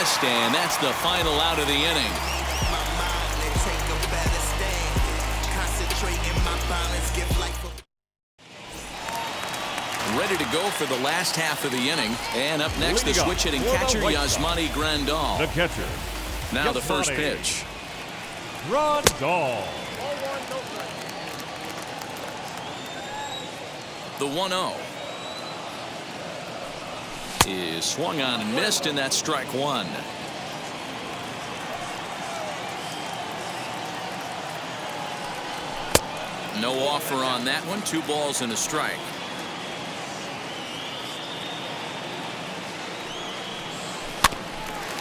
missed, and that's the final out of the inning. Ready to go for the last half of the inning. And up next, the switch hitting catcher, Yasmani Grandal. The catcher. Now the first pitch. Grandal. The 1-0 is swung on and missed, and that's strike one. No offer on that one. 2 balls and a strike.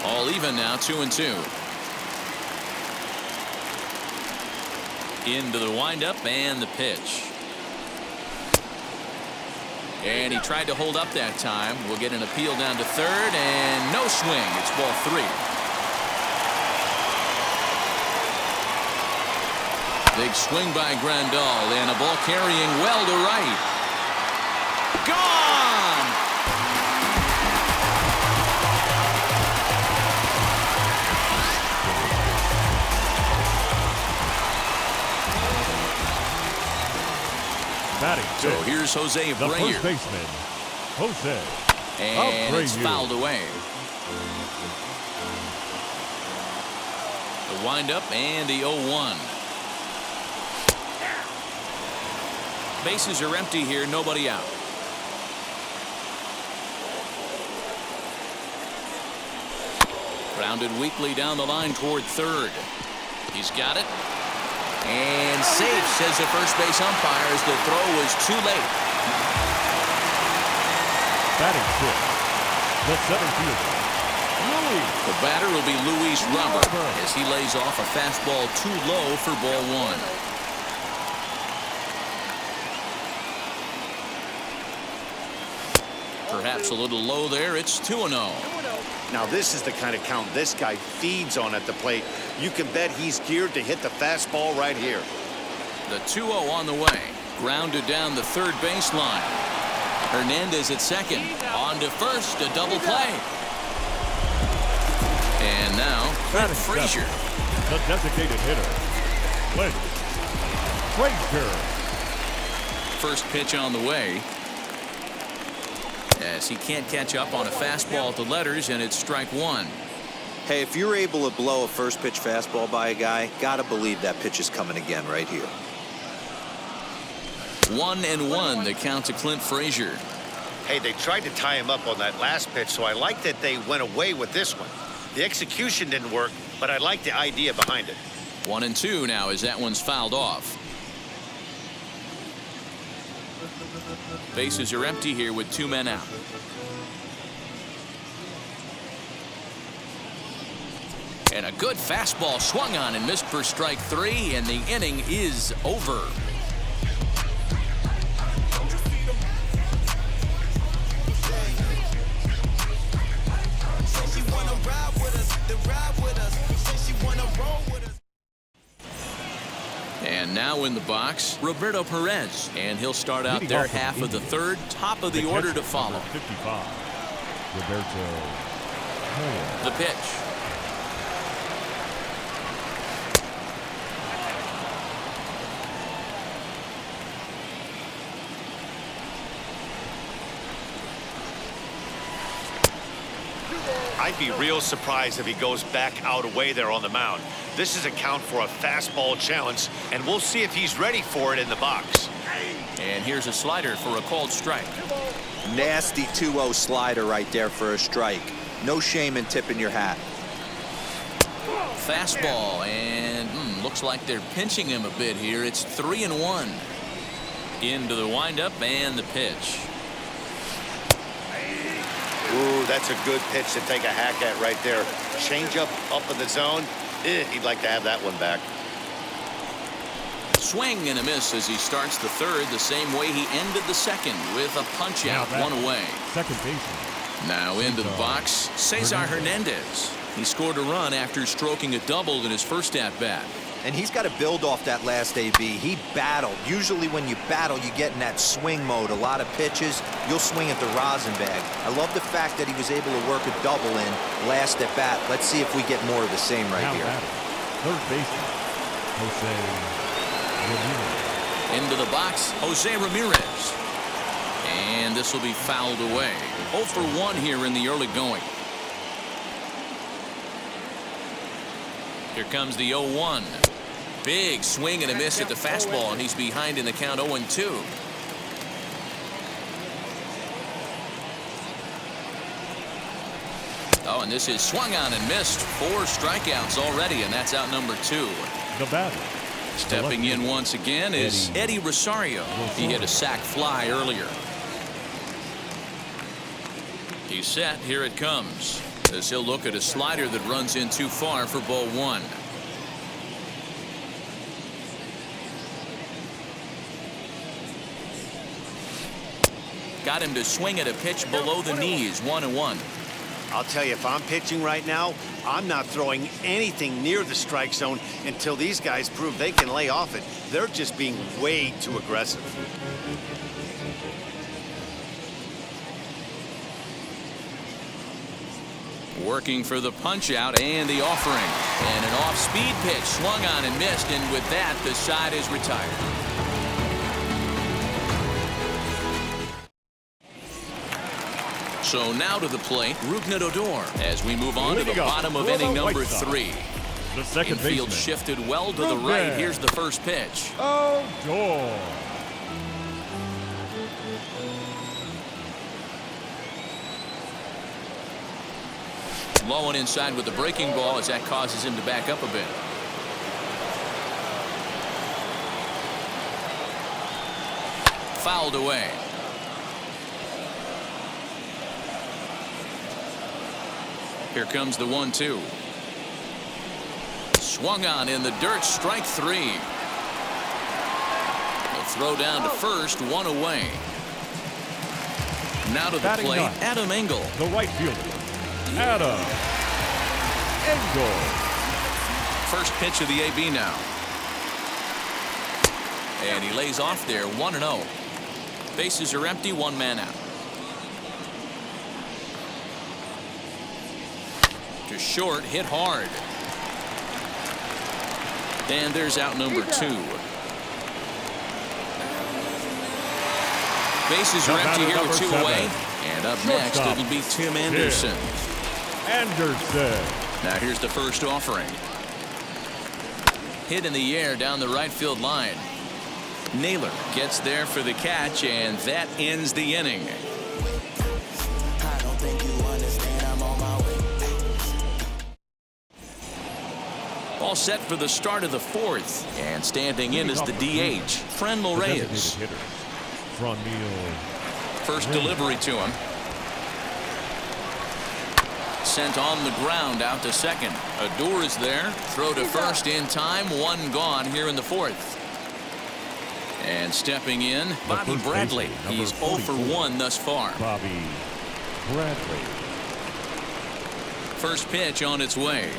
All even now, 2-2. Into the windup and the pitch. And he tried to hold up that time. We'll get an appeal down to third, and no swing. It's ball 3. Big swing by Grandal, and a ball carrying well to right. Gone! So here's Jose the Abreu. first baseman, Jose. And it's fouled away. The windup and the 0-1. Bases are empty here, nobody out. Grounded weakly down the line toward third. He's got it. And safe, says the first base umpire, as the throw was too late. Batting fifth, the center fielder, Luis. The batter will be Luis Robert as he lays off a fastball too low for ball 1. Perhaps a little low there. It's 2-0. Now this is the kind of count this guy feeds on at the plate. You can bet he's geared to hit the fastball right here. The 2-0 on the way. Grounded down the third baseline. Hernandez at second. On to first. A double play. And now Clint Frazier. The designated hitter, Clint Frazier. First pitch on the way. As he can't catch up on a fastball at the letters, and it's strike 1. Hey, if you're able to blow a first pitch fastball by a guy, gotta believe that pitch is coming again right here. 1-1 the count to Clint Frazier. Hey, they tried to tie him up on that last pitch, so I like that they went away with this one. The execution didn't work, but I like the idea behind it. 1-2 now as that one's fouled off. Bases are empty here with 2 men out. And a good fastball swung on and missed for strike 3, and the inning is over. And now in the box, Roberto Perez, and he'll start out their half of the third, top of the order to follow. 55, Roberto Perez. The pitch. I'd be real surprised if he goes back out away there on the mound. This is a count for a fastball challenge, and we'll see if he's ready for it in the box. And here's a slider for a called strike. Nasty 2-0 slider right there for a strike. No shame in tipping your hat. Fastball, and looks like they're pinching him a bit here. It's 3-1. Into the windup and the pitch. Ooh, that's a good pitch to take a hack at right there. Change up in the zone. He'd like to have that one back. Swing and a miss as he starts the third the same way he ended the second with a punch out, 1 away. Second baseman. Now into the box, Cesar Hernandez. He scored a run after stroking a double in his first at bat. And he's got to build off that last AB. He battled. Usually when you battle, you get in that swing mode. A lot of pitches, you'll swing at the rosin bag. I love the fact that he was able to work a double in last at bat. Let's see if we get more of the same right Now here. batting, third baseman, Jose Ramirez. Into the box, Jose Ramirez. And this will be fouled away. 0 for 1 here in the early going. Here comes the 0-1. Big swing and a miss at the fastball, and he's behind in the count 0-2. Oh, and this is swung on and missed. 4 strikeouts already, and that's out number 2. The batter. Stepping in once again is Eddie Rosario. He hit a sac fly earlier. He's set. Here it comes. As he'll look at a slider that runs in too far for ball 1. Got him to swing at a pitch below the knees. 1-1. I'll tell you, if I'm pitching right now, I'm not throwing anything near the strike zone until these guys prove they can lay off it. They're just being way too aggressive. Working for the punch out and the offering. And an off-speed pitch swung on and missed, and with that, the side is retired. So now to the plate, Rougned Odor, as we move on to the bottom of inning number 3. The second Infield baseman shifted well to the right. Here's the first pitch. Odor. Low and inside with the breaking ball as that causes him to back up a bit. Fouled away. Here comes the 1-2. Swung on in the dirt, strike 3. A throw down to first, 1 away. Now to the Batting plate, ninth, Adam Engel. The right fielder, Adam Engel. First pitch of the AB now. And he lays off there, 1-0. Bases are empty, 1 man out. To short, hit hard. And there's out number 2. Bases are empty here with 2 away. And up next, it'll be Tim Anderson. Now here's the first offering. Hit in the air down the right field line. Naylor gets there for the catch, and that ends the inning. All set for the start of the 4th, and standing in is the DH, Franmil Reyes. First delivery to him. Sent on the ground out to second. Odor is there. Throw to first in time. 1 gone here in the 4th. And stepping in, Bobby Bradley. He's 0 for 1 thus far. Bobby Bradley. First pitch on its way.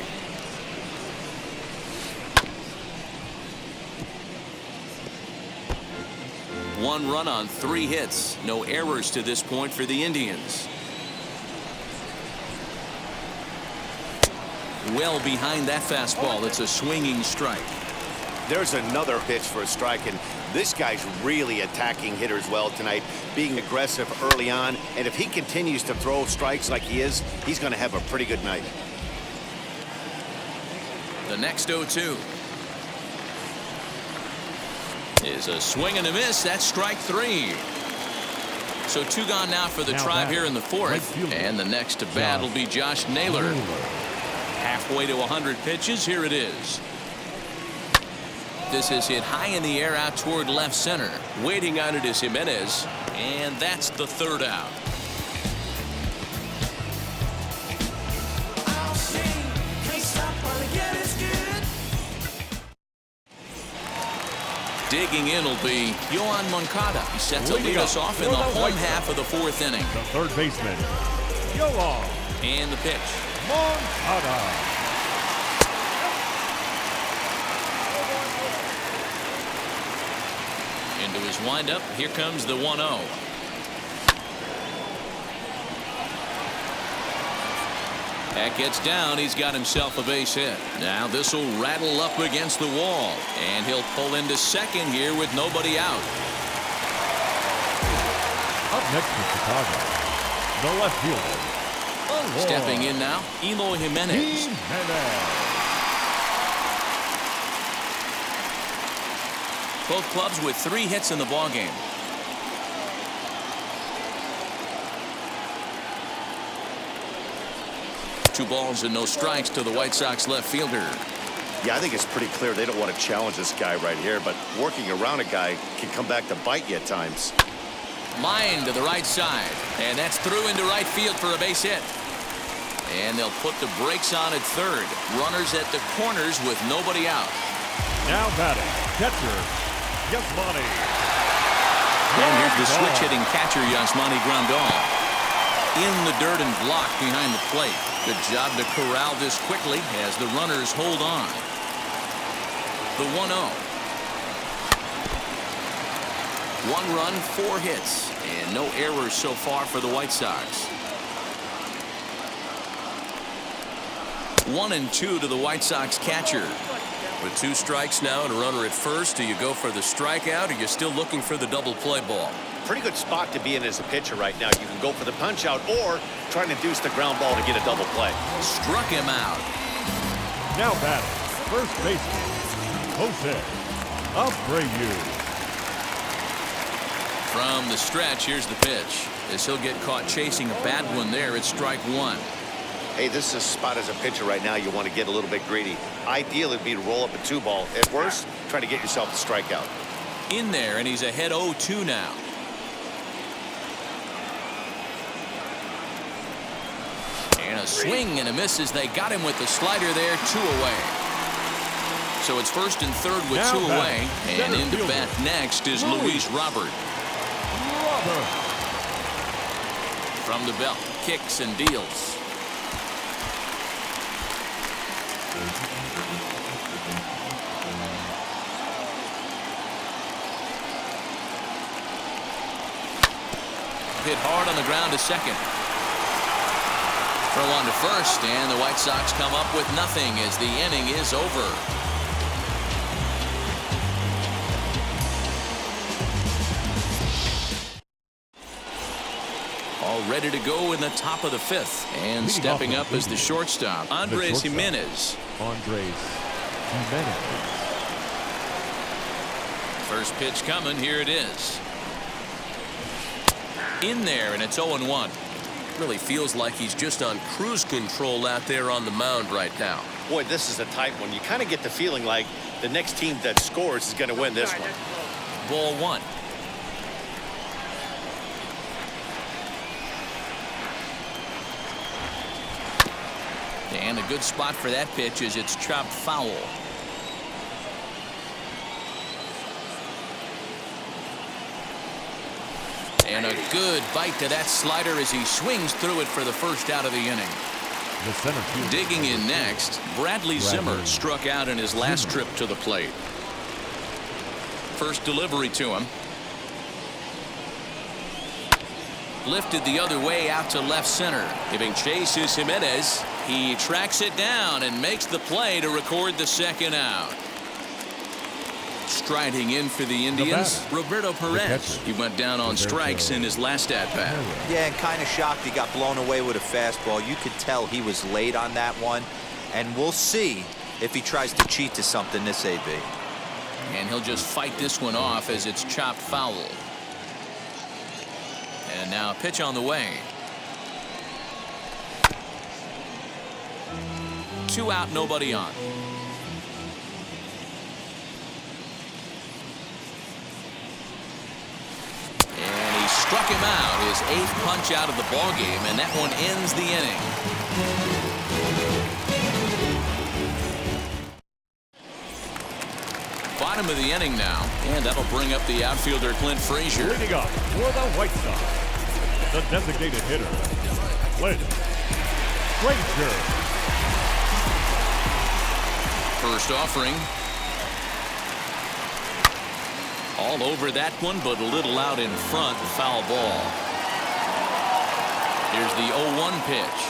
One run on 3 hits. No errors to this point for the Indians. Well behind that fastball. It's a swinging strike. There's another pitch for a strike, and this guy's really attacking hitters well tonight, being aggressive early on. And if he continues to throw strikes like he is, he's going to have a pretty good night. The next 0-2 is a swing and a miss. That's strike 3. So 2 gone now for the Tribe here in the 4th. And the next to bat will be Josh Naylor. Halfway to 100 pitches. Here it is. This is hit high in the air out toward left center. Waiting on it is Jimenez. And that's the 3rd out. Digging in will be Yohan Moncada. He's set to lead us off in the home half of the 4th inning. The third baseman, Yohan. And the pitch. Moncada. And to his windup, here comes the 1-0. That gets down. He's got himself a base hit. Now this will rattle up against the wall, and he'll pull into second here with nobody out. Up next to Chicago, the left fielder. Stepping in now, Eloy Jimenez. Both clubs with 3 hits in the ballgame. Two balls and no strikes to the White Sox left fielder. Yeah, I think it's pretty clear they don't want to challenge this guy right here, but working around a guy can come back to bite you at times. Line to the right side, and that's through into right field for a base hit. And they'll put the brakes on at third. Runners at the corners with nobody out. Now batting, catcher, Yasmani. And here's the switch-hitting catcher, Yasmani Grandal. In the dirt and blocked behind the plate. Good job to corral this quickly as the runners hold on. The 1-0. 1 run, 4 hits, and no errors so far for the White Sox. 1-2 to the White Sox catcher. With 2 strikes now and a runner at first, do you go for the strikeout, or you're still looking for the double play ball? Pretty good spot to be in as a pitcher right now. You can go for the punch out or try to induce the ground ball to get a double play. Struck him out. Now batting, first baseman, Jose Abreu. From the stretch, here's the pitch. As he'll get caught chasing a bad one there, it's strike 1. Hey, this is a spot as a pitcher right now. You want to get a little bit greedy. Ideal would be to roll up a 2-ball. At worst, try to get yourself a strikeout. In there, and he's ahead 0-2 now. And a swing and a miss as they got him with the slider there, 2 away. So it's first and third with now 2 away, and center into fielder. bat next is Luis Robert. From the belt, kicks and deals. Hit hard on the ground to second. Throw on to first, and the White Sox come up with nothing as the inning is over. All ready to go in the top of the 5th, and stepping up is the shortstop, Andres Jimenez. First pitch coming, here it is. In there, and it's 0-1. Really feels like he's just on cruise control out there on the mound right now. Boy, this is a tight one. You kind of get the feeling like the next team that scores is going to win this one. Ball 1. And a good spot for that pitch as it's chopped foul. And a good bite to that slider as he swings through it for the first out of the inning. The center fielder. Digging in next, Bradley Zimmer struck out in his last trip to the plate. First delivery to him. Lifted the other way out to left center. Giving chase is Jimenez. He tracks it down and makes the play to record the second out. Striding in for the Indians, Roberto Perez. He went down on strikes in his last at-bat. Yeah, and kind of shocked he got blown away with a fastball. You could tell he was late on that one. And we'll see if he tries to cheat to something this AB. And he'll just fight this one off as it's chopped foul. And now a pitch on the way. 2 out, nobody on. And he struck him out, his 8th punch out of the ballgame, and that one ends the inning. Bottom of the inning now, and that'll bring up the outfielder Clint Frazier. Leading up for the White Sox, the designated hitter, Clint Frazier. First offering. All over that one, but a little out in front. Foul ball. Here's the 0-1 pitch.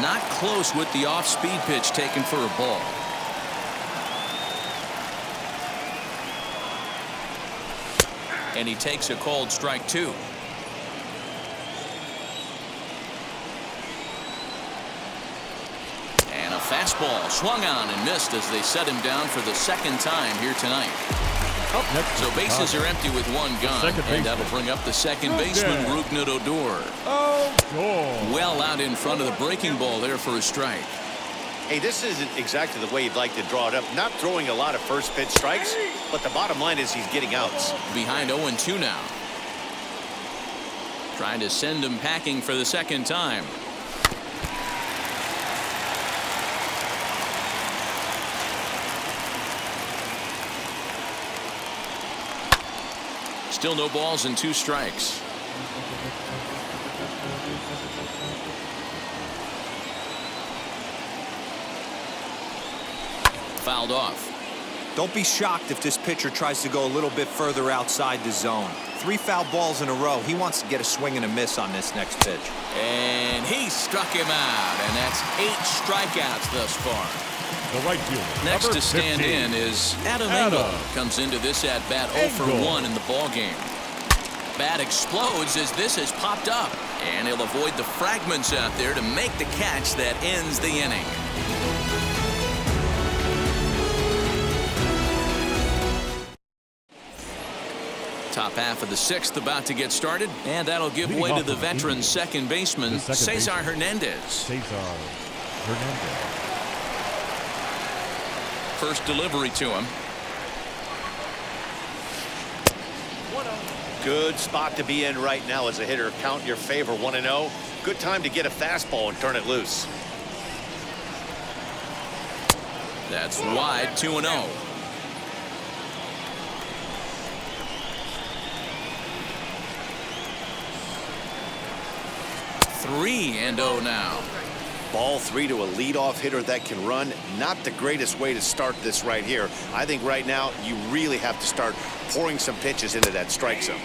Not close with the off-speed pitch taken for a ball. And he takes a called strike 2. And a fastball swung on and missed as they set him down for the second time here tonight. Up next, so bases are empty with one gone, and that'll bring up the second baseman, Rougned Odor. Well out in front of the breaking ball there for a strike. Hey, this isn't exactly the way you'd like to draw it up. Not throwing a lot of first pitch strikes, but the bottom line is he's getting outs. Behind 0-2 now. Trying to send him packing for the second time. Still no balls and 2 strikes. Fouled off. Don't be shocked if this pitcher tries to go a little bit further outside the zone. 3 foul balls in a row. He wants to get a swing and a miss on this next pitch. And he struck him out, and that's 8 strikeouts thus far. The right fielder. Next to stand in is Adam Engel. Comes into this at bat 0 for 1 in the ball game. Bat explodes as this has popped up, and he'll avoid the fragments out there to make the catch that ends the inning. Top half of the 6th about to get started, and that'll give way to the veteran second baseman, Cesar Hernandez. First delivery to him. Good spot to be in right now as a hitter. Count your favor 1-0. Good time to get a fastball and turn it loose. That's wide, 2-0. Three and 0 now. Ball 3 to a leadoff hitter that can run. Not the greatest way to start this right here. I think right now you really have to start pouring some pitches into that strike zone.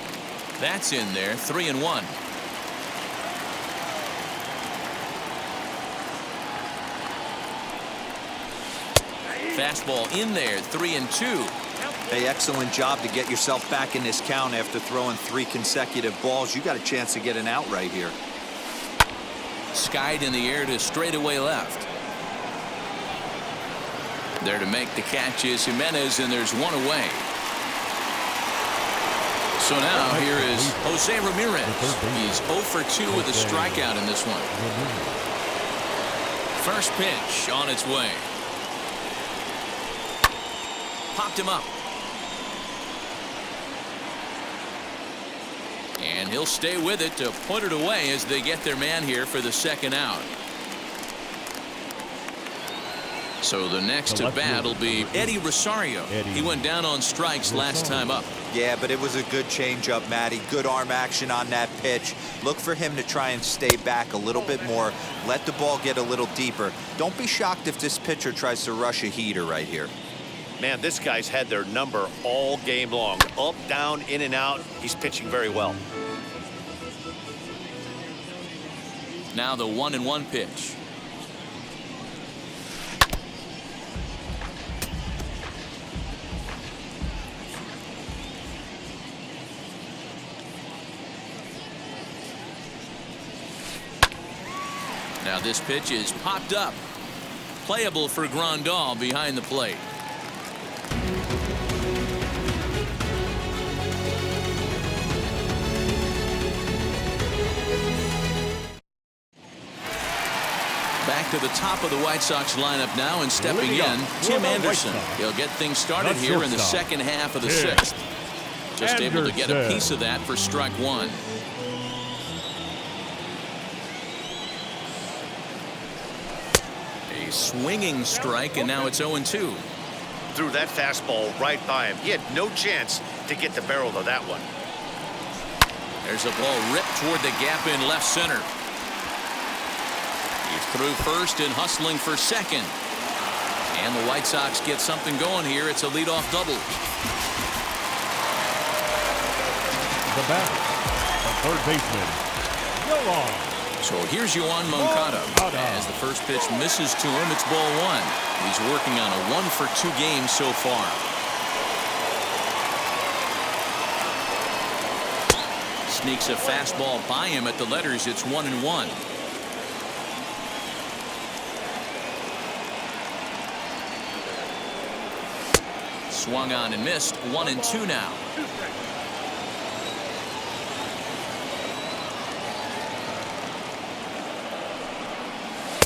That's in there. 3-1. Fastball in there. 3-2. Hey, excellent job to get yourself back in this count after throwing 3 consecutive balls. You got a chance to get an out right here. Skied in the air to straightaway left. There to make the catch is Jimenez, and there's 1 away. So now here is Jose Ramirez. He's 0 for 2 with a strikeout in this one. First pitch on its way. Popped him up. And he'll stay with it to put it away as they get their man here for the second out. So the next to bat will be Eddie Rosario. He went down on strikes last time up. Yeah, but it was a good changeup, Matty. Good arm action on that pitch. Look for him to try and stay back a little bit more. Let the ball get a little deeper. Don't be shocked if this pitcher tries to rush a heater right here. Man, this guy's had their number all game long. Up, down, in and out. He's pitching very well. Now the 1-1 pitch. Now this pitch is popped up. Playable for Grandal behind the plate. Back to the top of the White Sox lineup now, and stepping in, Tim Anderson. He'll get things started here in the second half of the 6th. Just able to get a piece of that for strike 1. A swinging strike, and now it's 0-2. Threw that fastball right by him. He had no chance to get the barrel of that one. There's a ball ripped toward the gap in left center. He's through first and hustling for second. And the White Sox get something going here. It's a leadoff double. The batter, the third baseman, Yoan. So here's Yoan Moncada. As the first pitch misses to him, it's ball one. He's working on a 1-for-2 game so far. Sneaks a fastball by him at the letters. It's 1-1. Swung on and missed. 1-2 now.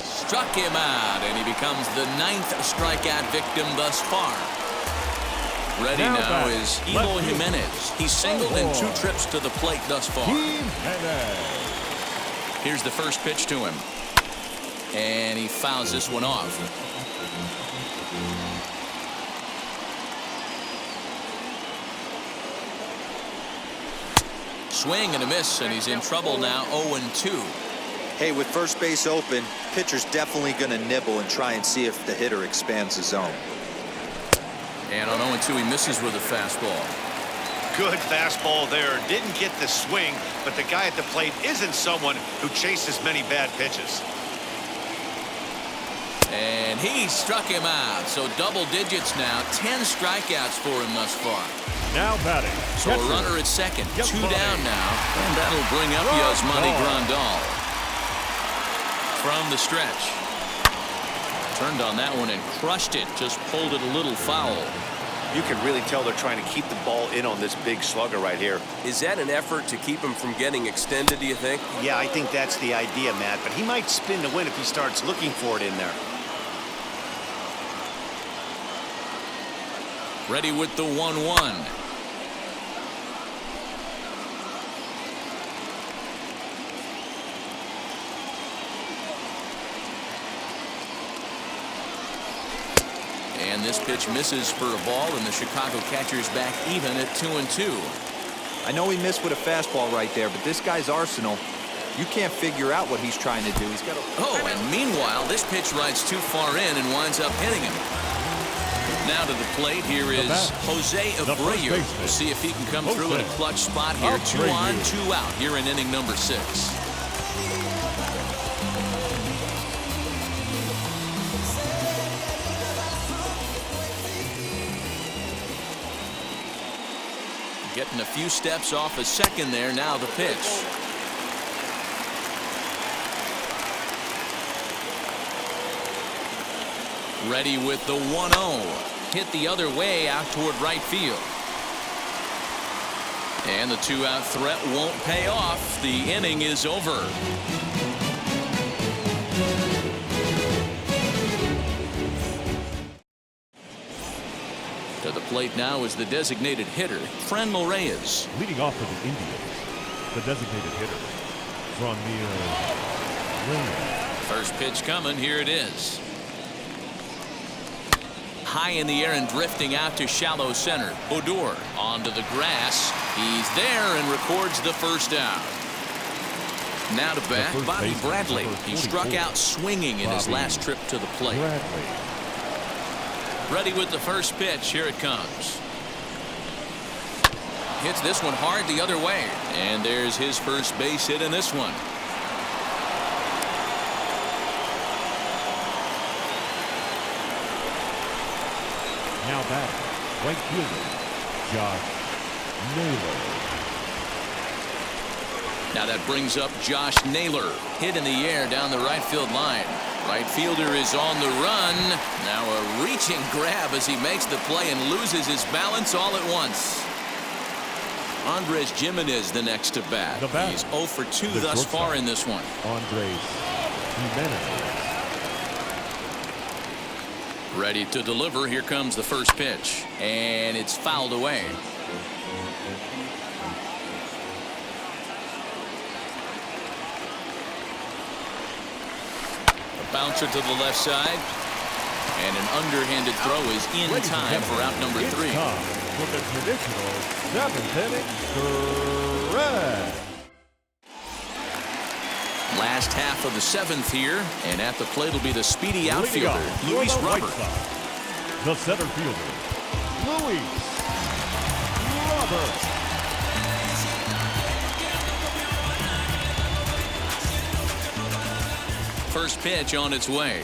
Struck him out, and he becomes the 9th strikeout victim thus far. Ready now is Eloy Jimenez. He's singled in 2 trips to the plate thus far. Here's the first pitch to him. And he fouls this one off. Swing and a miss, and he's in trouble now. 0-2. Hey, with first base open, pitcher's definitely going to nibble and try and see if the hitter expands the zone. And on 0-2, he misses with a fastball. Good fastball there. Didn't get the swing, but the guy at the plate isn't someone who chases many bad pitches. And he struck him out. So double digits now. 10 strikeouts for him thus far. Now batting. So a runner at second. 2 down now. And that'll bring up Yasmani Grandal. From the stretch. Turned on that one and crushed it. Just pulled it a little foul. You can really tell they're trying to keep the ball in on this big slugger right here. Is that an effort to keep him from getting extended, do you think? Yeah, I think that's the idea, Matt. But he might spin to win if he starts looking for it in there. Ready with the 1-1. And this pitch misses for a ball, and the Chicago catcher's back even at 2-2. I know he missed with a fastball right there, but this guy's arsenal, you can't figure out what he's trying to do. He's got a... Oh, and meanwhile, this pitch rides too far in and winds up hitting him. Now to the plate, here is Jose Abreu. We'll see if he can come through in a clutch spot here. 2 on, 2 out here in inning number 6. Getting a few steps off a second there. Now the pitch. Ready with the 1-0. Hit the other way out toward right field. And the 2-out threat won't pay off. The inning is over. To the plate now is the designated hitter, Franmil Reyes. Leading off for the Indians, the designated hitter, Franmil Reyes. First pitch coming. Here it is. High in the air and drifting out to shallow center. Odor onto the grass. He's there and records the first out. Now to bat, Bobby Bradley. He struck out swinging in his last trip to the plate. Ready with the first pitch. Here it comes. Hits this one hard the other way. And there's his first base hit in this one. Now batting, right fielder, Josh Naylor. Now that brings up Josh Naylor. Hit in the air down the right field line. Right fielder is on the run. Now a reaching grab as he makes the play and loses his balance all at once. Andres Gimenez the next to bat. He's 0 for 2 thus far in this one. Andres Gimenez. Ready to deliver. Here comes the first pitch. And it's fouled away. Bouncer to the left side, and an underhanded throw is in time for out number 3. For the traditional 7th inning stretch. Last half of the 7th here, and at the plate will be the speedy outfielder Luis Robert. The center fielder, Luis Robert. First pitch on its way.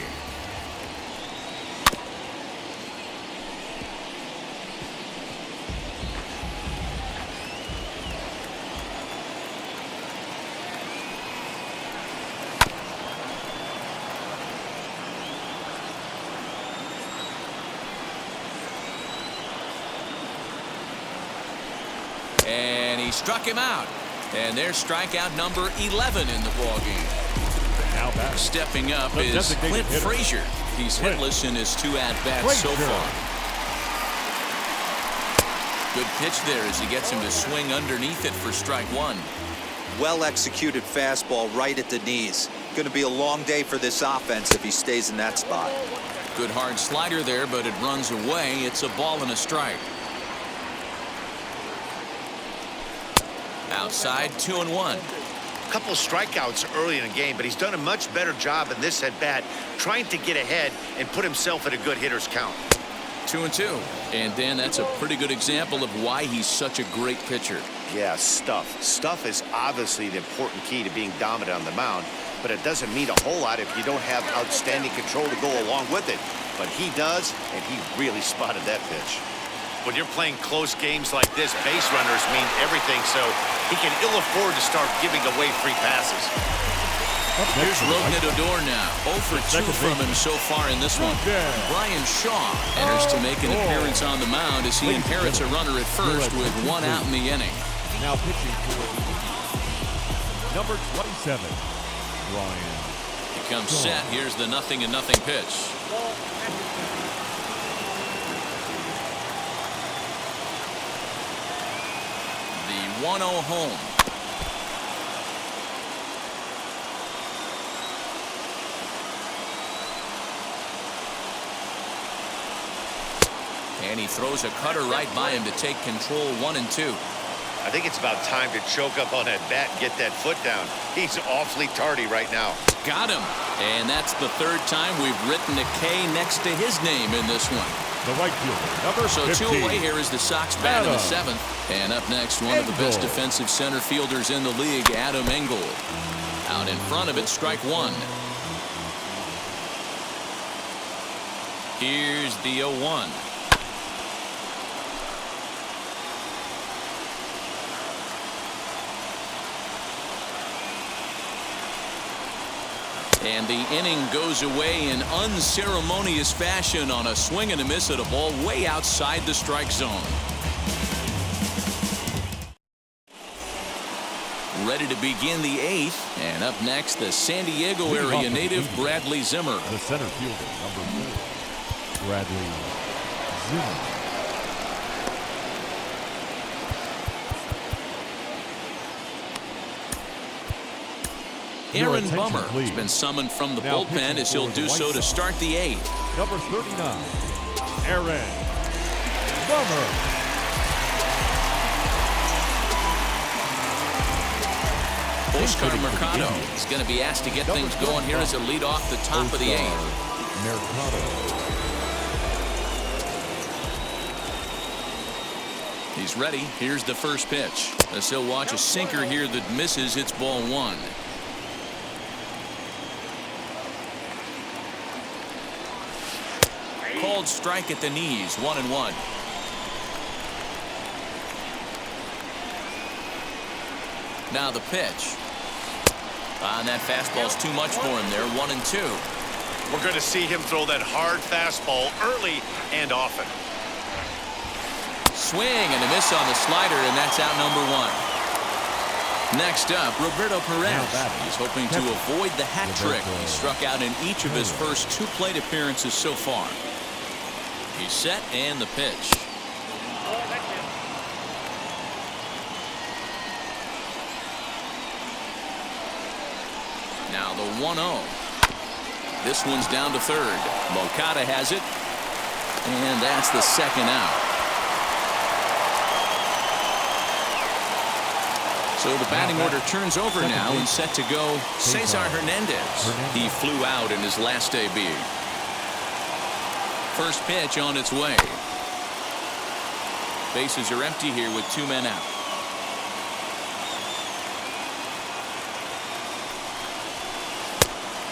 And he struck him out. And there's strikeout number 11 in the ballgame. Now back. Stepping up The is designated Clint hitter. Frazier. He's hitless in his 2 at-bats so Frazier. far. Good pitch there as he gets him to swing underneath it for strike 1. Well executed fastball right at the knees. Going to be a long day for this offense if he stays in that spot. Good hard slider there, but it runs away. It's a ball and a strike. Outside, 2-1. A couple of strikeouts early in the game, but he's done a much better job in this at-bat trying to get ahead and put himself at a good hitter's count. 2-2. And Dan, that's a pretty good example of why he's such a great pitcher. Yeah, stuff. Stuff is obviously the important key to being dominant on the mound, but it doesn't mean a whole lot if you don't have outstanding control to go along with it. But he does, and he really spotted that pitch. When you're playing close games like this, base runners mean everything, so he can ill afford to start giving away free passes. Here's Rougned Odor now. 0 for 2 from him so far in this one. Brian Shaw enters to make an appearance on the mound as he inherits a runner at first with 1 out in the inning. Now pitching for number 27, Brian. He comes set. Here's the 0-0 pitch. The 1-0 home. And he throws a cutter right by him to take control. 1-2. I think it's about time to choke up on that bat and get that foot down. He's awfully tardy right now. Got him. And that's the 3rd time we've written a K next to his name in this one. The right fielder, number 15. So 2 away here is the Sox bat in the 7th. And up next, one of the best defensive center fielders in the league, Adam Engel. Out in front of it, strike 1. Here's the 0-1. And the inning goes away in unceremonious fashion on a swing and a miss at a ball way outside the strike zone. Ready to begin the 8th. And up next, the San Diego area native Bradley Zimmer. The center fielder, number 4, Bradley Zimmer. Aaron Bummer has been summoned from the bullpen as he'll do so to start the 8th. Number 39, Aaron Bummer. Oscar Mercado is going to be asked to get things going here as a lead off the top of the 8th. Mercado. He's ready. Here's the first pitch. As he'll watch a sinker here that misses. It's ball 1. Called strike at the knees. 1-1. Now the pitch. And that fastball's too much for him there. 1-2. We're going to see him throw that hard fastball early and often. Swing and a miss on the slider, and that's out number 1. Next up, Roberto Perez. He's hoping to avoid the hat trick. He struck out in each of his first 2 plate appearances so far. He's set, and the pitch. Now the 1-0. This one's down to 3rd. Moncada has it, and that's the 2nd out. So the batting order turns over now and set to go Cesar Hernandez. He flew out in his last AB. First pitch on its way. Bases are empty here with 2 men out.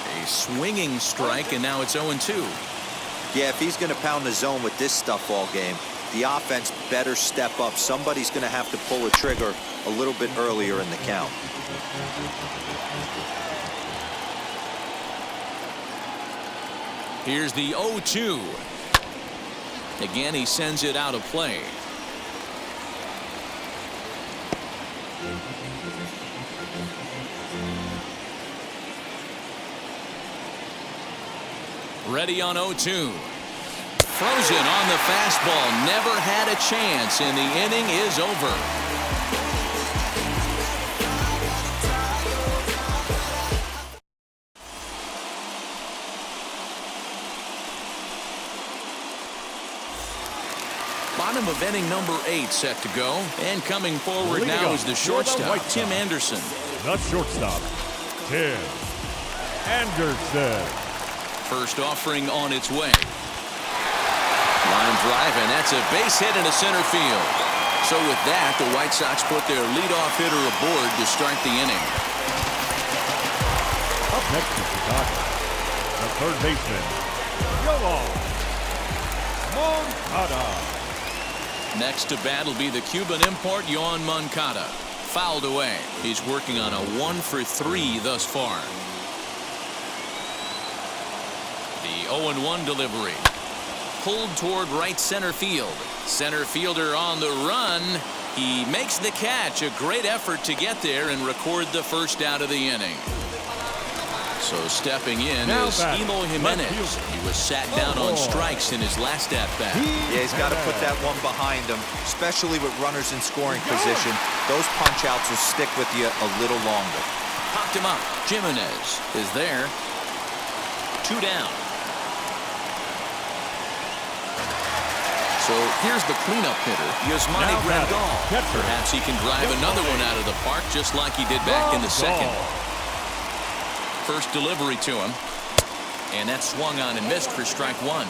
A swinging strike, and now it's 0-2. Yeah, if he's going to pound the zone with this stuff all game, the offense better step up. Somebody's going to have to pull a trigger a little bit earlier in the count. Here's the 0-2. Again, he sends it out of play. Ready on 0-2. Frozen on the fastball. Never had a chance, and the inning is over. Bottom of inning number 8 set to go. And coming forward now is the shortstop, Tim Anderson. The shortstop, Tim Anderson. First offering on its way. Line drive, and that's a base hit into center field. So with that, the White Sox put their leadoff hitter aboard to start the inning. Up next to Chicago, the third baseman, Yoan Moncada. Next to bat will be the Cuban import, Yoan Moncada. Fouled away. He's working on a 1-for-3 thus far. The 0-1 delivery. Pulled toward right center field. Center fielder on the run. He makes the catch. A great effort to get there and record the first out of the inning. So stepping in is Eloy Jimenez. He was sat down on strikes in his last at-bat. Yeah, he's got to put that one behind him, especially with runners in scoring position. Those punch-outs will stick with you a little longer. Popped him up. Jimenez is there. 2 down. So here's the cleanup hitter, Yasmani Grandal. Perhaps he can drive another one out of the park just like he did back in the second. First delivery to him. And that swung on and missed for strike 1.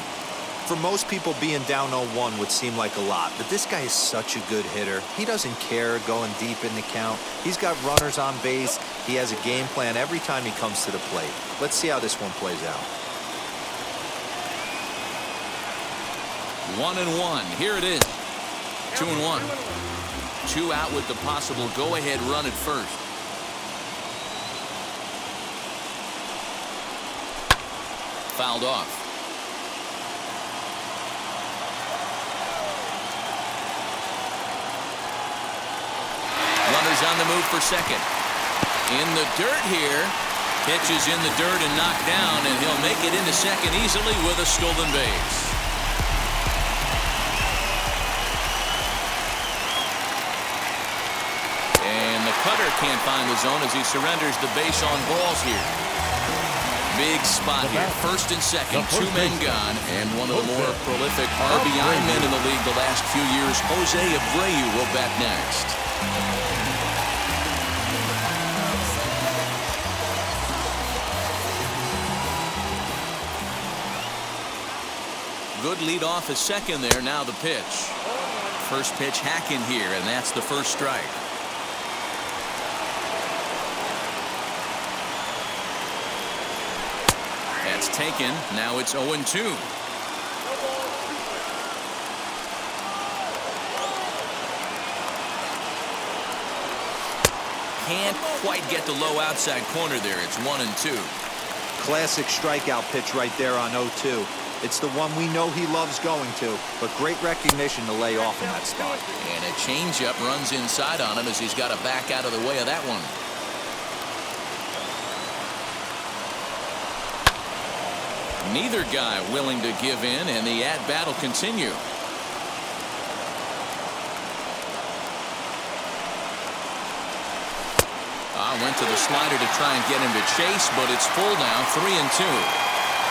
For most people, being down 0-1 would seem like a lot, but this guy is such a good hitter. He doesn't care going deep in the count. He's got runners on base. He has a game plan every time he comes to the plate. Let's see how this one plays out. 1-1. Here it is. 2-1. 2 out with the possible go-ahead run at first. Fouled off. Runners on the move for second. In the dirt here. Pitch is in the dirt and knocked down, and he'll make it into second easily with a stolen base. Cutter can't find the zone as he surrenders the base on balls here. Big spot here. First and second, 2 men gone, and one of the more prolific RBI men in the league the last few years, Jose Abreu, will bat next. Good lead off a second there. Now the pitch. First pitch hacking here, and that's the first strike. That's taken. Now it's 0-2. Can't quite get the low outside corner there. It's 1-2. Classic strikeout pitch right there on 0-2. It's the one we know he loves going to, but great recognition to lay off in that spot. And a changeup runs inside on him as he's got to back out of the way of that one. Neither guy willing to give in, and the at-bat will continue. Went to the slider to try and get him to chase, but it's full now, 3-2.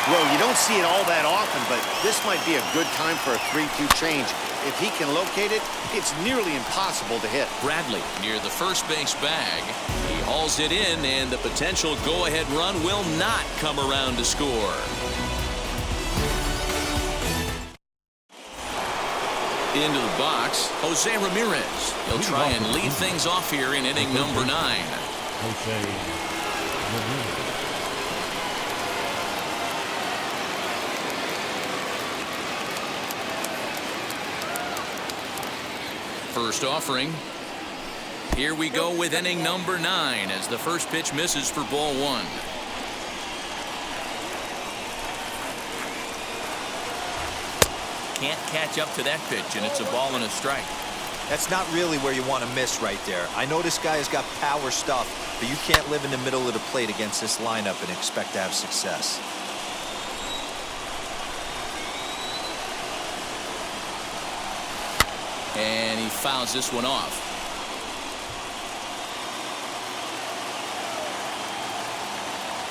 Well, you don't see it all that often, but this might be a good time for a 3-2 change. If he can locate it, it's nearly impossible to hit. Bradley near the first base bag. He hauls it in, and the potential go-ahead run will not come around to score. Into the box, Jose Ramirez. He'll try and lead things off here in inning number 9. Jose Ramirez. First offering. Here we go with inning number 9 as the first pitch misses for ball 1. Can't catch up to that pitch, and it's a ball and a strike. That's not really where you want to miss right there. I know this guy has got power stuff, but you can't live in the middle of the plate against this lineup and expect to have success. And he fouls this one off.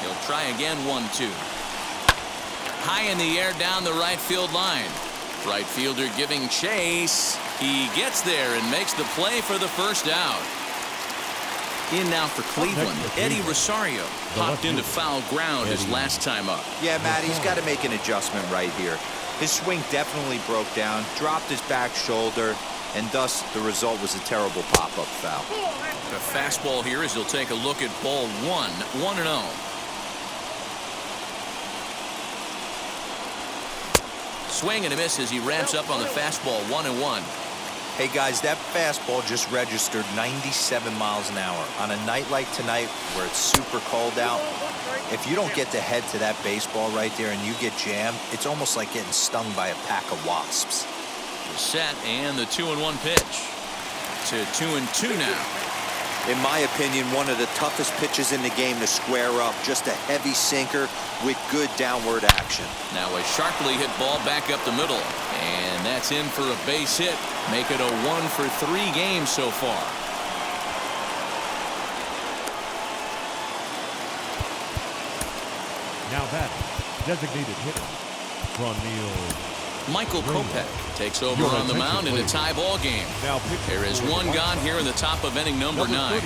He'll try again, 1-2. High in the air down the right field line. Right fielder giving chase. He gets there and makes the play for the first out. In now for Cleveland, Eddie Rosario popped into foul ground his last time up. Yeah, Matt, he's got to make an adjustment right here. His swing definitely broke down, dropped his back shoulder, and thus the result was a terrible pop-up foul. The fastball here as he'll take a look at ball 1, 1-0. Swing and a miss as he ramps up on the fastball, 1-1. Hey guys, that fastball just registered 97 miles an hour. On a night like tonight where it's super cold out, if you don't get the head to that baseball right there and you get jammed, it's almost like getting stung by a pack of wasps. The set and the 2-1 pitch to 2-2 now. In my opinion, one of the toughest pitches in the game to square up. Just a heavy sinker with good downward action. Now a sharply hit ball back up the middle. And that's in for a base hit. Make it a 1-for-3 game so far. Now that designated hitter from Michael Kopech takes over on the mound in a tie ball game. There is one gone here in the top of inning number 9.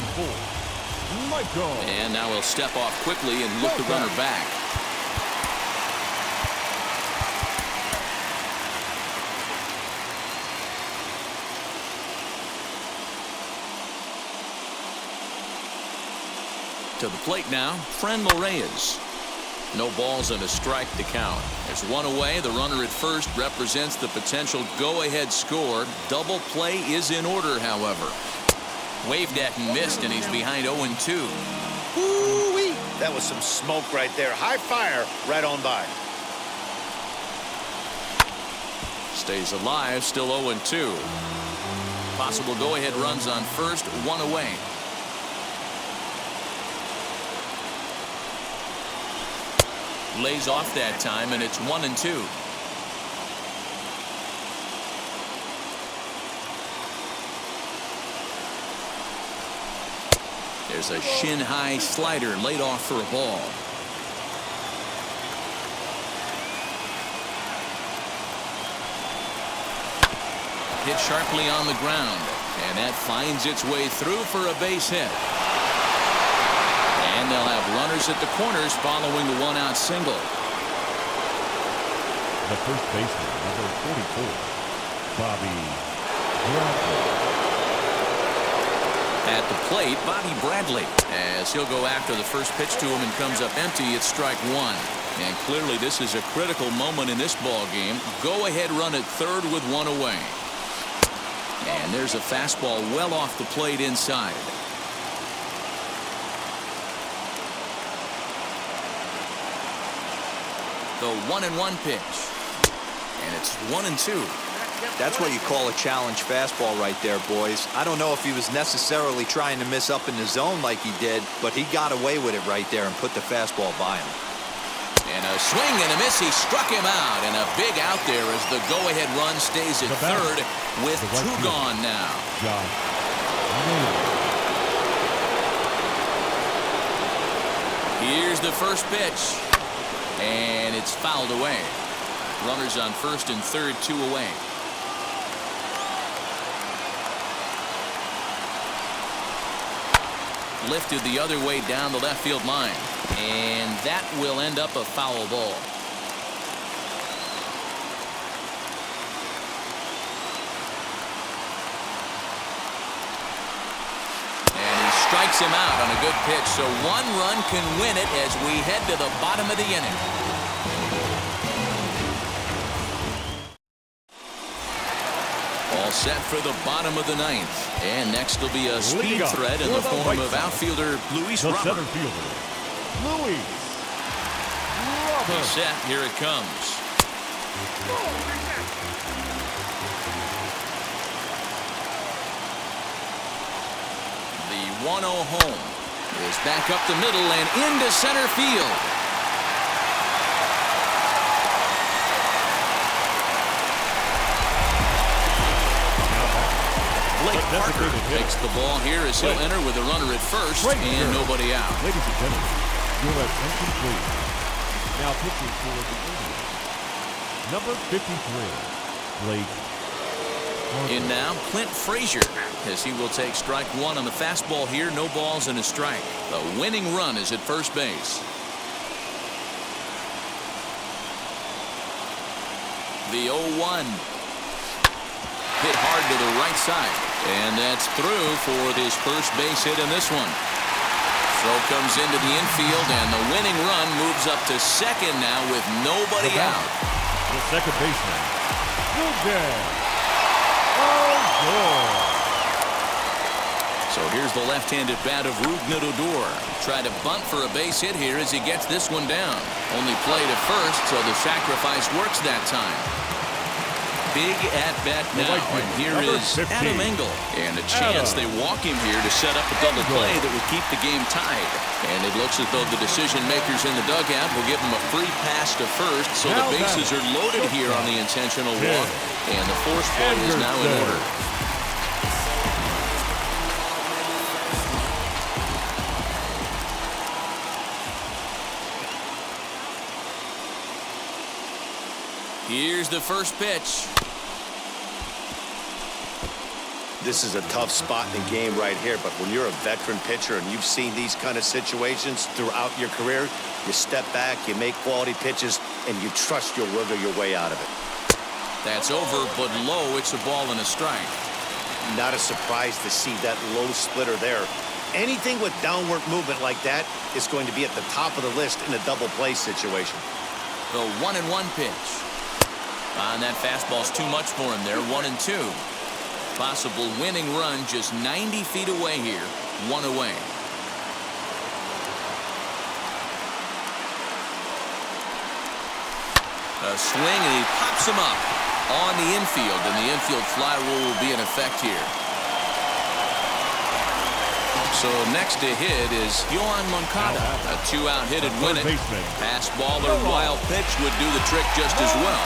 And now he'll step off quickly and look the runner back. To the plate now, Franmil Reyes. No balls and a strike to count. There's one away. The runner at first represents the potential go-ahead score. Double play is in order, however. Waved at and missed, and he's behind 0-2. Woo-wee. That was some smoke right there. High fire right on by. Stays alive, still 0-2. Possible go-ahead runs on first, one away. Lays off that time, and it's 1-2. There's a shin-high slider laid off for a ball. Hit sharply on the ground, and that finds its way through for a base hit. And they'll have runners at the corners following the one-out single. The first baseman, number 44, Bobby Bradley. At the plate, Bobby Bradley, as he'll go after the first pitch to him and comes up empty. It's strike 1. And clearly this is a critical moment in this ball game. Go-ahead run at third with one away. And there's a fastball well off the plate inside. The 1-1 pitch. And it's 1-2. That's what you call a challenge fastball right there, boys. I don't know if he was necessarily trying to miss up in the zone like he did, but he got away with it right there and put the fastball by him. And a swing and a miss. He struck him out. And a big out there as the go-ahead run stays at third with two gone now. Here's the first pitch. And it's fouled away. Runners on first and third, two away. Lifted the other way down the left field line. And that will end up a foul ball. strikes him out on a good pitch, so 1 run can win it as we head to the bottom of the inning. All set for the bottom of the 9th. And next will be a speed threat in the form of outfielder Luis The Robert. center fielder, Luis Robert. He's set. Here it comes. The 1-0 home is back up the middle and into center field. Blake Parker takes the ball here as he'll enter with a runner at first and nobody out. Ladies and gentlemen, your attention please. Now pitching for the Indians, number 53, Blake Parker. In now, Clint Frazier, as he will take strike 1 on the fastball here. No balls and a strike. The winning run is at first base. The 0-1. Hit hard to the right side. And that's through for his first base hit in this one. Throw comes into the infield, and the winning run moves up to second now with nobody out. The second baseman, Odor. So here's the left-handed bat of Rougned Odor. Try to bunt for a base hit here as he gets this one down. Only play to first, so the sacrifice works that time. Big at-bat now, and here is Adam Engel. And a chance they walk him here to set up a double play that will keep the game tied. And it looks as though the decision-makers in the dugout will give him a free pass to first, so the bases are loaded here on the intentional walk, and the force play is now in order. Here's the first pitch. This is a tough spot in the game right here, but when you're a veteran pitcher and you've seen these kind of situations throughout your career, you step back, you make quality pitches, and you trust you'll wiggle your way out of it. That's over, but low. It's a ball and a strike. Not a surprise to see that low splitter there. Anything with downward movement like that is going to be at the top of the list in a double play situation. The 1-1 pitch. And that fastball's too much for him there. 1-2. Possible winning run just 90 feet away here. 1 away. A swing, and he pops him up on the infield, and the infield fly rule will be in effect here. So next to hit is Yoan Moncada. A 2-out hit and win it. Pass ball or wild pitch would do the trick just as well.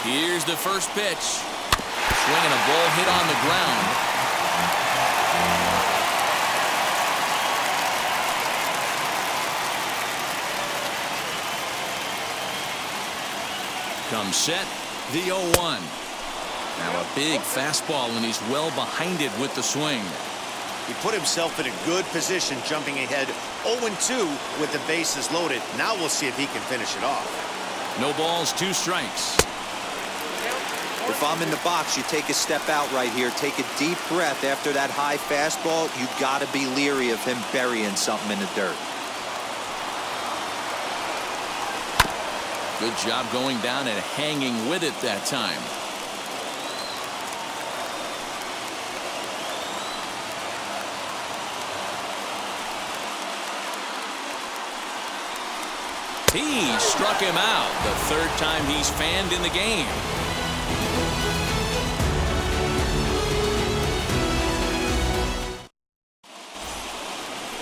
Here's the first pitch. Swinging a ball hit on the ground. Comes set. The 0-1. Now a big fastball, and he's well behind it with the swing. He put himself in a good position jumping ahead 0-2 with the bases loaded. Now we'll see if he can finish it off. No balls, 2 strikes. If I'm in the box, you take a step out right here. Take a deep breath after that high fastball. You got to be leery of him burying something in the dirt. Good job going down and hanging with it that time. He struck him out. The 3rd time he's fanned in the game.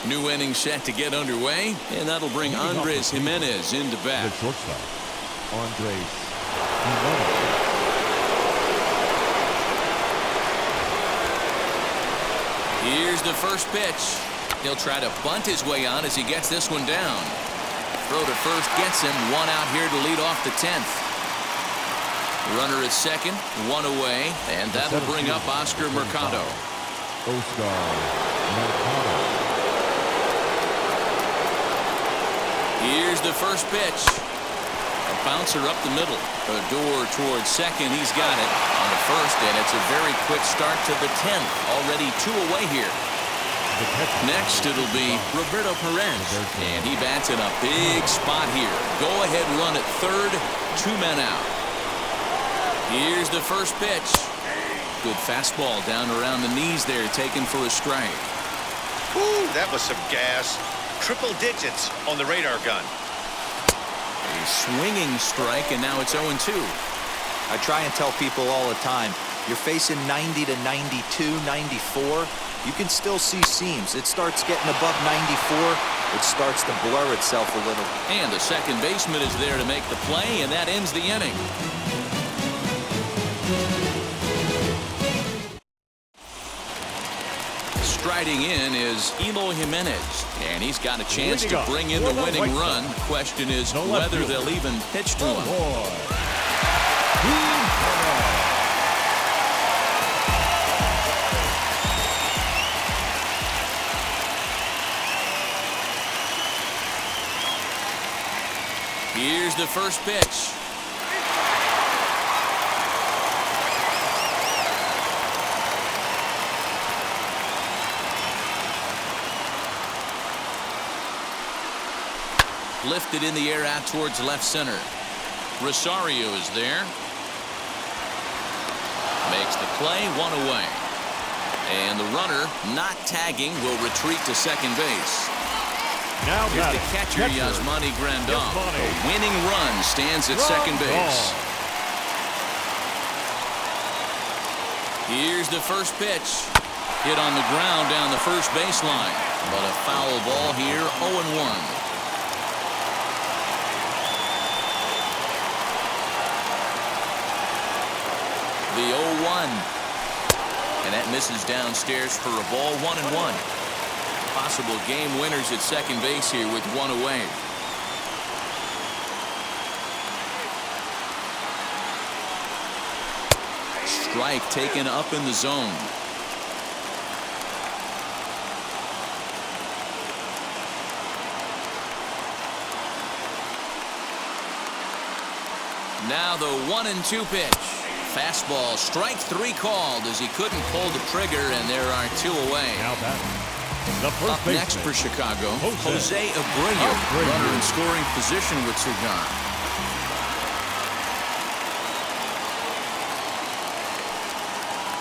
New inning set to get underway, and that'll bring Andres Jimenez into bat. The shortstop, Andres Jimenez. Here's the first pitch. He'll try to bunt his way on as he gets this one down. Throw to first gets him. 1 out here to lead off the 10th. Runner at second, 1 away, and that'll bring up Oscar Mercado. Oscar Mercado. Here's the first pitch. A bouncer up the middle. Odor towards second. He's got it on the first, and it's a very quick start to the 10th. Already 2 away here. Next, it'll be Roberto Perez, and he bats in a big spot here. Go-ahead run at third, 2 men out. Here's the first pitch. Good fastball down around the knees there, taken for a strike. Ooh, that was some gas. Triple digits on the radar gun. A swinging strike, and now it's 0-2. I try and tell people all the time, you're facing 90 to 92, 94. You can still see seams. It starts getting above 94. It starts to blur itself a little. And the second baseman is there to make the play, and that ends the inning. Striding in is Eloy Jimenez, and he's got a chance to bring in the winning run. Question is whether they'll even pitch to him. Here's the first pitch. Lifted in the air out towards left center. Rosario is there. Makes the play, 1 away. And the runner, not tagging, will retreat to second base. Now here's the catcher, Yasmani Grandal. A winning run stands at second base. Here's the first pitch. Hit on the ground down the first baseline. But a foul ball here, 0-1. The 0-1. And that misses downstairs for a ball, 1-1. Possible game winners at second base here with 1 away. Strike taken up in the zone. Now the 1-2 pitch. Fastball, strike 3 called as he couldn't pull the trigger, and there are 2 away. Now the first up next for Chicago, Jose Abreu, runner in scoring position with 2 gone.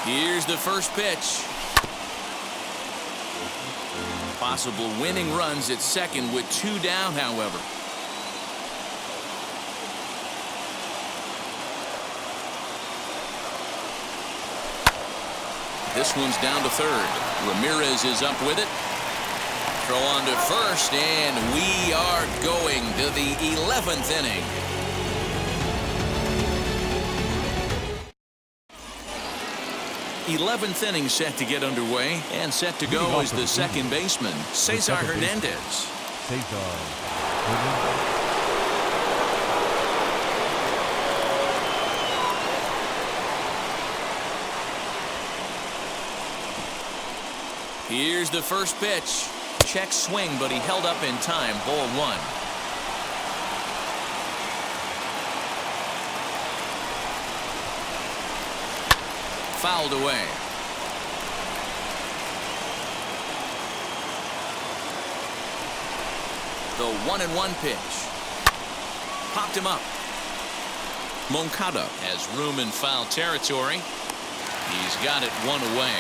Here's the first pitch. Possible winning runs at second with 2 down, however. This one's down to third. Ramirez is up with it. Throw on to first, and we are going to the 11th inning. Eleventh inning set to get underway, and set to go is the second baseman, Cesar Hernandez. Here's the first pitch. Check swing, but he held up in time. Ball 1. Fouled away. The 1-1 pitch. Popped him up. Moncada has room in foul territory. He's got it 1 away.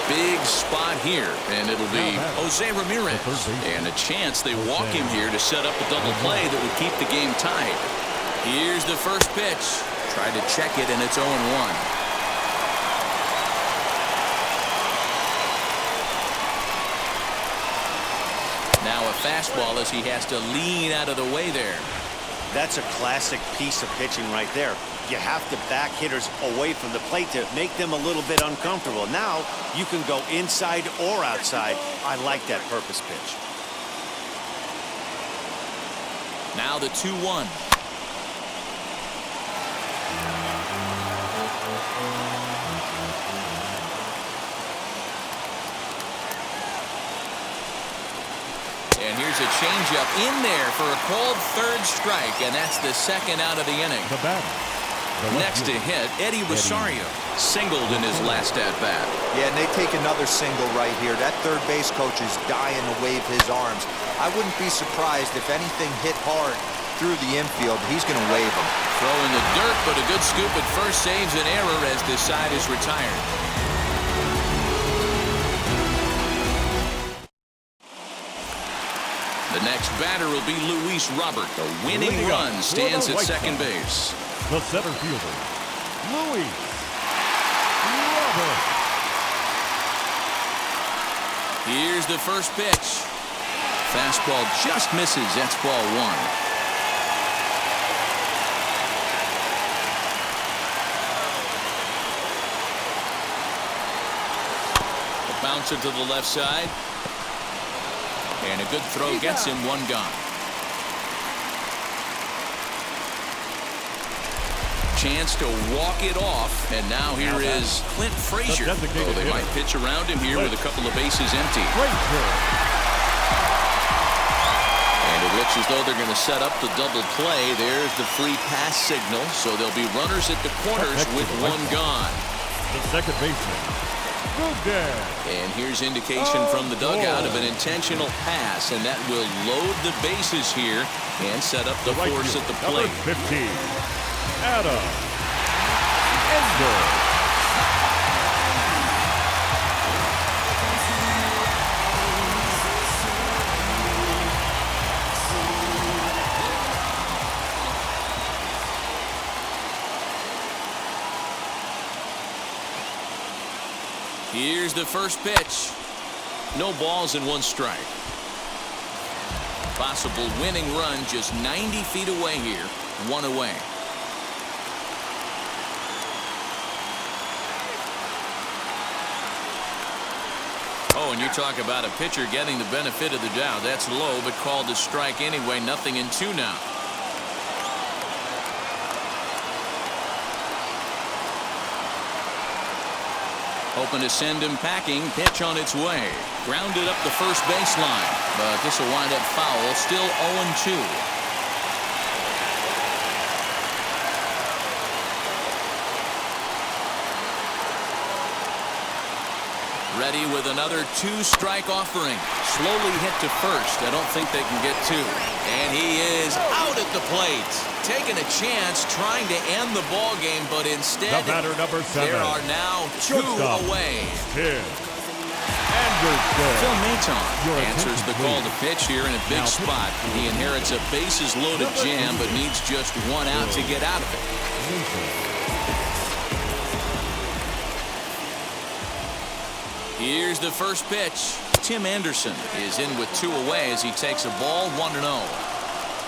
Big spot here, and it'll be Jose Ramirez. And a chance they walk him here to set up a double play that would keep the game tied. Here's the first pitch. Tried to check it, and it's 0-1. Now a fastball as he has to lean out of the way there. That's a classic piece of pitching right there. You have to back hitters away from the plate to make them a little bit uncomfortable. Now you can go inside or outside. I like that purpose pitch. Now the 2-1. And here's Here's a changeup in there for a called third strike, and that's the second out of the inning. The batter. Next to hit, Eddie Rosario singled in his last at-bat. Yeah, and they take another single right here. That third base coach is dying to wave his arms. I wouldn't be surprised if anything hit hard through the infield. He's going to wave them. Throw in the dirt, but a good scoop at first saves an error as Desai is retired. The next batter will be Luis Robert. The winning run stands at second base. The center fielder, Luis Robert. Here's the first pitch. Fastball just misses. That's ball one. A bouncer to the left side. And a good throw gets him one gone. Chance to walk it off, and now here is Clint Frazier. Oh, they might pitch around him here with a couple of bases empty. And it looks as though they're going to set up the double play. There's the free pass signal, so there'll be runners at the corners with one gone. The second baseman, and here's indication from the dugout of an intentional pass, and that will load the bases here and set up the force at the plate. Number 15. Adam Ender. Here's the first pitch. No balls and one strike. Possible winning run just 90 feet away here. One away. Oh, and you talk about a pitcher getting the benefit of the doubt. That's low, but called a strike anyway. 0-2 now. Hoping to send him packing. Pitch on its way. Grounded up the first baseline. But this will wind up foul. Still 0-2. Ready with another two-strike offering. Slowly hit to first. I don't think they can get two. And he is out at the plate. Taking a chance, trying to end the ball game, but instead the batter, number 7. There are now two away. Phil Maton answers the call to pitch here in a big spot. He inherits a bases-loaded jam, but needs just one out to get out of it. Here's the first pitch. Tim Anderson is in with two away as he takes a ball 1-0.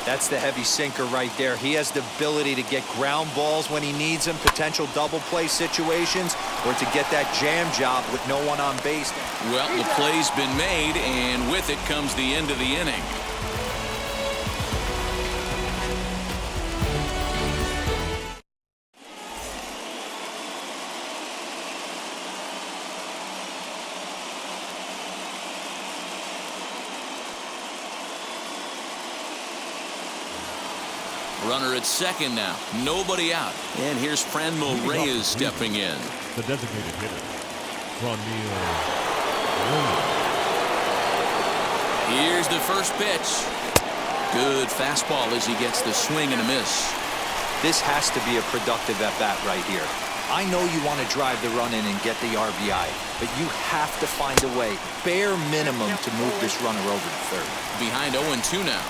That's the heavy sinker right there. He has the ability to get ground balls when he needs them, potential double play situations, or to get that jam job with no one on base. Well, the play's been made, and with it comes the end of the inning. Runner at second now. Nobody out. And here's Franmil Reyes stepping in. The designated hitter, Franmil. Here's the first pitch. Good fastball as he gets the swing and a miss. This has to be a productive at-bat right here. I know you want to drive the run in and get the RBI, but you have to find a way, bare minimum, to move this runner over to third. Behind 0-2 now.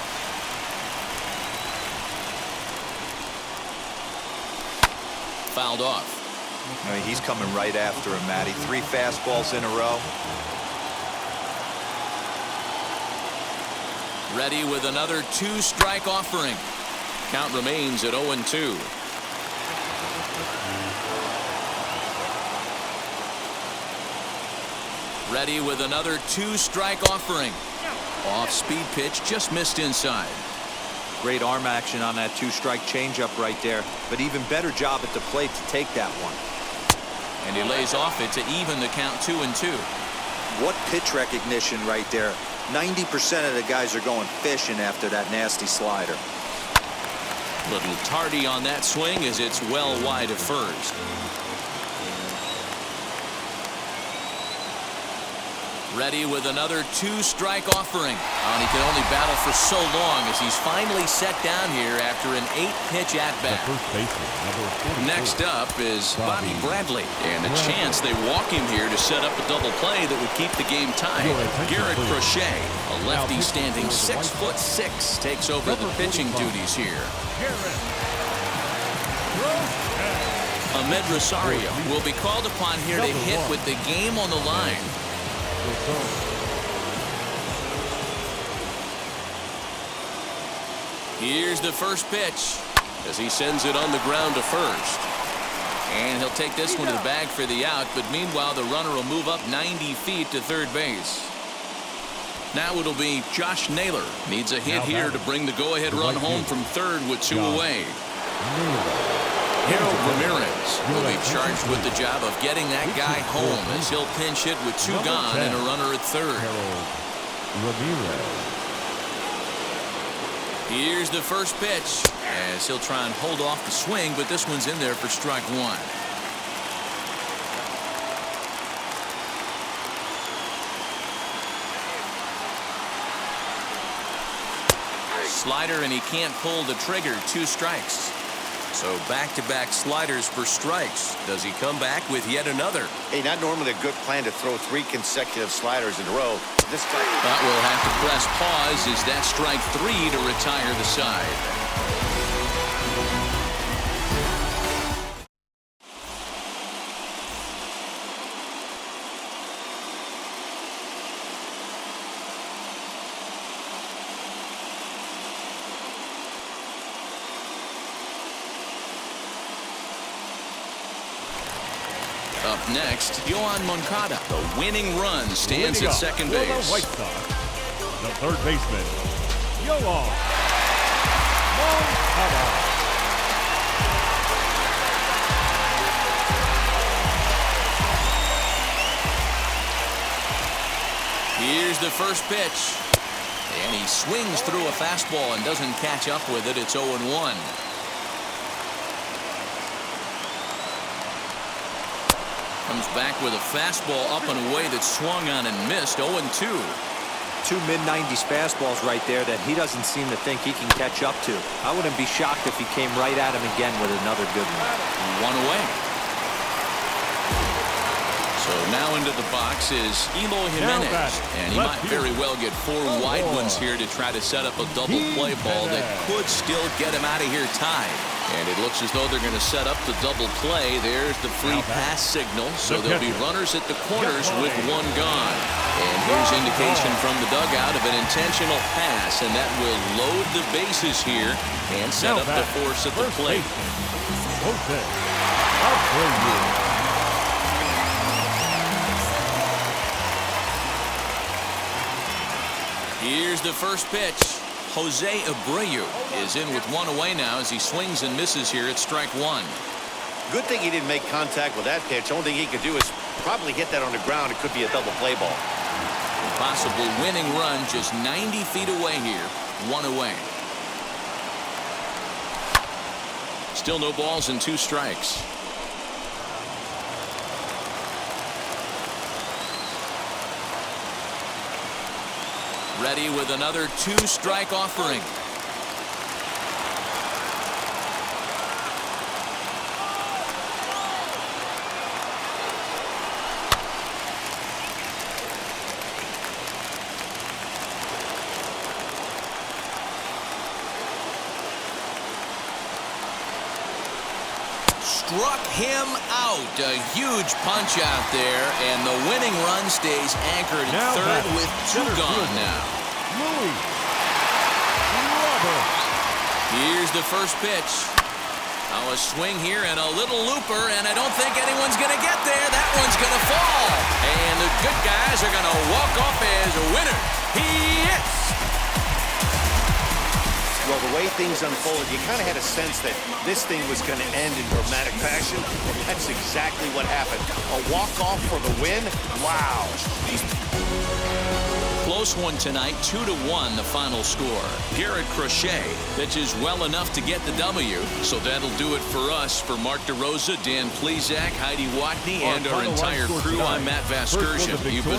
Fouled off. I mean, he's coming right after him, Matty. 3 fastballs in a row. Ready with another two-strike offering. Count remains at 0-2. Ready with another two-strike offering. Off-speed pitch, just missed inside. Great arm action on that two-strike changeup right there, but even better job at the plate to take that one. And he lays off it to even the count 2-2. What pitch recognition right there. 90% of the guys are going fishing after that nasty slider. Little tardy on that swing as it's well wide of first. Ready with another 2-strike offering. And he can only battle for so long as he's finally set down here after an 8-pitch at-bat. Next up is Bobby Bradley. And a chance they walk him here to set up a double play that would keep the game tied. Garrett Crochet, a lefty standing 6'6", takes over the pitching duties here. Ahmed Rosario will be called upon here to hit with the game on the line. Here's the first pitch as he sends it on the ground to first. And he'll take this one to the bag for the out, but meanwhile the runner will move up 90 feet to third base. Now it'll be Josh Naylor. Needs a hit here to bring the go-ahead run home from third with 2 away. Harold Ramirez will be charged with the job of getting that guy home as he'll pinch hit with 2 gone and a runner at third. Here's the first pitch as he'll try and hold off the swing, but this one's in there for strike 1. Slider, and he can't pull the trigger. 2 strikes. So back-to-back sliders for strikes. Does he come back with yet another? Hey, not normally a good plan to throw 3 consecutive sliders in a row. This time, but we'll have to press pause as that strike 3 to retire the side. Up next, Yohan Moncada. The winning run stands at second base. The White Sox, the third baseman, Yohan Moncada. Here's the first pitch. And he swings through a fastball and doesn't catch up with it. It's 0-1. Comes back with a fastball up and away that swung on and missed. 0-2. 2 mid-90s fastballs right there that he doesn't seem to think he can catch up to. I wouldn't be shocked if he came right at him again with another good one. 1 away. So now into the box is Eloy Jimenez. And he might very well get 4 wide ones here to try to set up a double play ball that could still get him out of here tied. And it looks as though they're going to set up the double play. There's the free pass signal. So there'll be runners at the corners with 1 gone. And here's indication from the dugout of an intentional pass. And that will load the bases here and set up the force at the plate. Here's the first pitch. Jose Abreu is in with 1 away now as he swings and misses here at strike 1. Good thing he didn't make contact with that pitch. Only thing he could do is probably hit that on the ground. It could be a double play ball. Possible winning run just 90 feet away here. 1 away. Still no balls and 2 strikes. Ready with another 2-strike offering. Struck him out. A huge punch out there, and the winning run stays anchored at third with 2 gone now. Here's the first pitch. Now a swing here and a little looper, and I don't think anyone's going to get there. That one's going to fall. And the good guys are going to walk off as a winner. He is. Well, the way things unfolded, you kind of had a sense that this thing was going to end in dramatic fashion. And that's exactly what happened. A walk-off for the win? Wow. close one tonight, 2-1 the final score. Garrett Crochet pitches well enough to get the W. So that'll do it for us. For Mark DeRosa, Dan Plesac, Heidi Watney, and our entire crew, I'm Matt Vasgersian. You've been